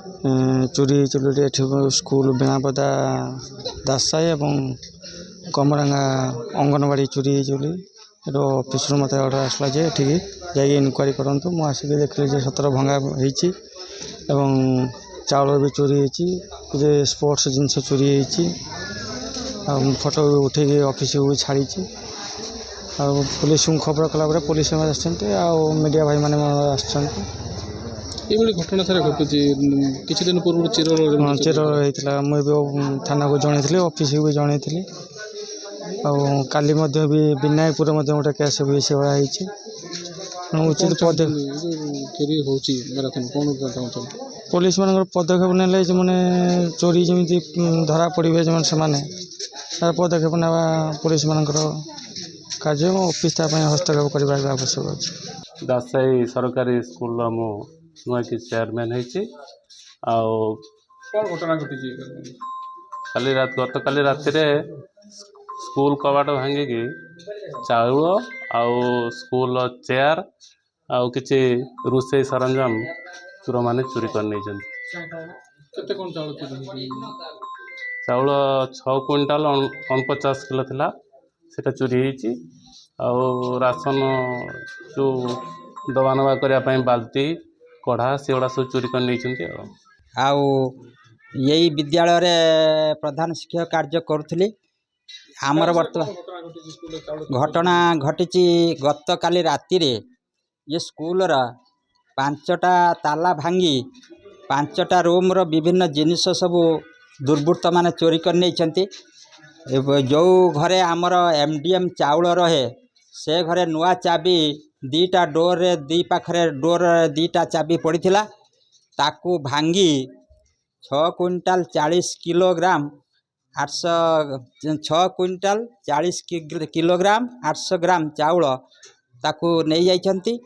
चोरी चोरी स्कूल बेणापदा दासाई और कमरांगा अंगनवाड़ी चोरी चोरी ऑफिस मत ऑर्डर आसला जे जाइए इनक्वारी करूँ मुझे आसिक देखिए सतर भंगा होती चाउल भी चोरी होती स्पोर्ट्स जिनस चोरी होती फोटो उठे ऑफिस को भी छाड़ी पुलिस को खबर कला पुलिस मीडिया भाई मैंने ये घटना सारा घटुची किसी दिन पूर्व चेर होता मुझे थाना को जन ऑफिस को भी जन काली भी विनायकपुर गोटे केस भी से भाई उचित चोरी होची मैराथन कौन पुलिस मान पदक्षेप ने मैंने चोरी जमी धरा पड़े जो से पदक्षेप ना पुलिस मान कार्य ऑफिस हस्तक्षेप करने आवश्यक अच्छे। दासाई सरकारी स्कूल मु नुआ कि चेयरमैन होती घटना घटी गत काली राति स्कूल कबाट भांगिकी चाउल आउ स्कूल चेयर आउ किछि रोषेई सरंजाम चोर मैंने चोरी कर नहीं चाउल 6 क्विंटाल 49 किलो थिला सेटा चोरी होती राशन जो दबा नवा करने बाल्टी कढ़ा से गुड़ा सब चोरी कर नहीं यही विद्यालय रे प्रधान शिक्षक कार्य करुली आमर बर्तमान घटना घटी गत काली राति रे ये स्कूल रा 5टा ताला भांगी 5टा रूम रो विभिन्न जिनिस सब दुर्बृत्त माने चोरी कर नहीं जो घरे आमर एमडीएम चाउल रहे से घरे नुआ चाबी 2टा डोर रे 2 पाखरे डोर 2टा चाबी पड़ीथिला ताकू भांगी 6 क्विंटाल 40 किलोग्राम 6 क्विंटाल 40 किलोग्राम 800 ग्राम चाउल ताकू नहीं जाइछंती।